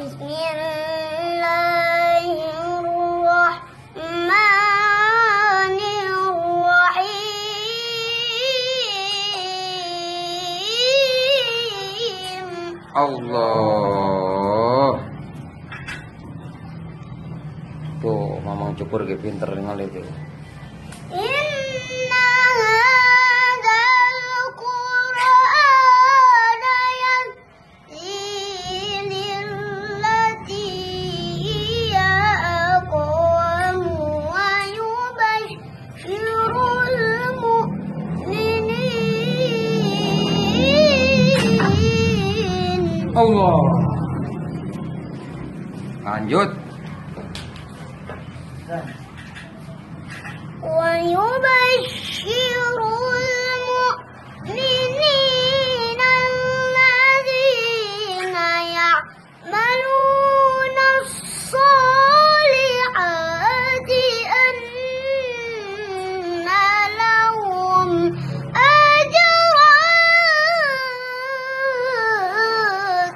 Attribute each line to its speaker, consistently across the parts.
Speaker 1: Bismillahirrahmanirrahim.
Speaker 2: Allah. Tuh, mamang cukur ge pinter ningali itu.
Speaker 1: Inna hadzal Qur'ana yahdi lillati hiya aqwam wa yubashshirul mu'minin.
Speaker 2: Allah. Lanjut.
Speaker 1: Wa yubashshirul mu'minina alladzina ya'maluna as-solihati anna lahum ajran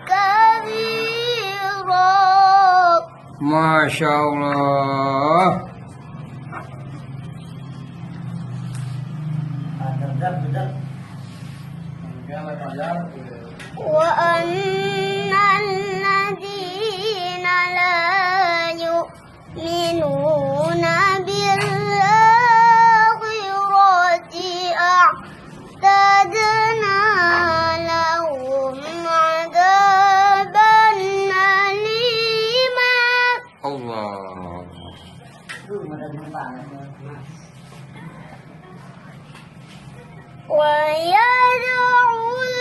Speaker 1: kabira.
Speaker 2: Masya Allah.
Speaker 1: Wa annal ladzina la yu'minuna bil akhirati a'tadna lahum 'adaban alima.
Speaker 2: Allah.
Speaker 1: Wa yad'ul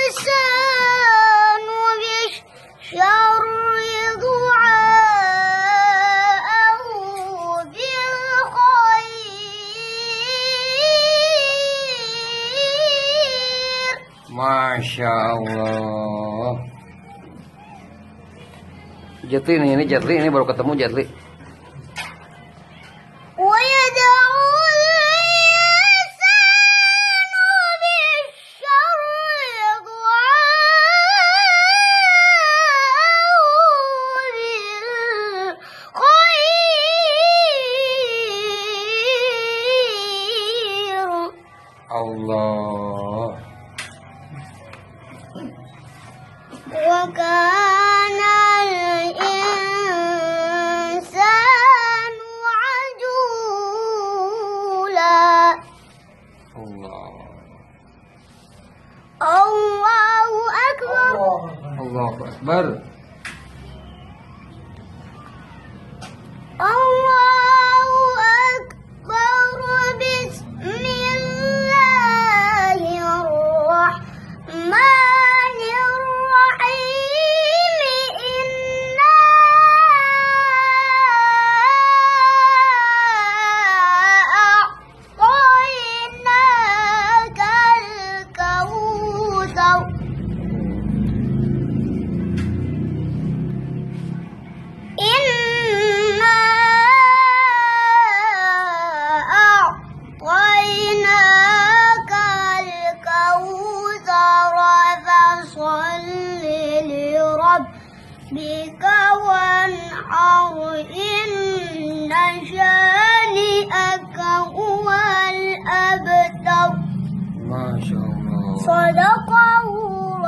Speaker 1: insanu bisyarri du'aahu bil khair.
Speaker 2: Masya Allah. Jatli ini Jatli, ini baru ketemu Jatli.
Speaker 1: Wa yad'ul insanu bisyarri du'aahu bil khair.
Speaker 2: Allah.
Speaker 1: Wa kana al-insanu ajula.
Speaker 2: Allah.
Speaker 1: Allahu akbar.
Speaker 2: Allahu Akbar.
Speaker 1: Allahu akbar. Bismillahirrahmanirrahim. Inna a'tainakal kautsar. Inna a'tainakal kautsar fasalli lirabbika wanhar inna shani'aka huwal abtar.
Speaker 2: Masya Allah.
Speaker 1: Sadaqallahu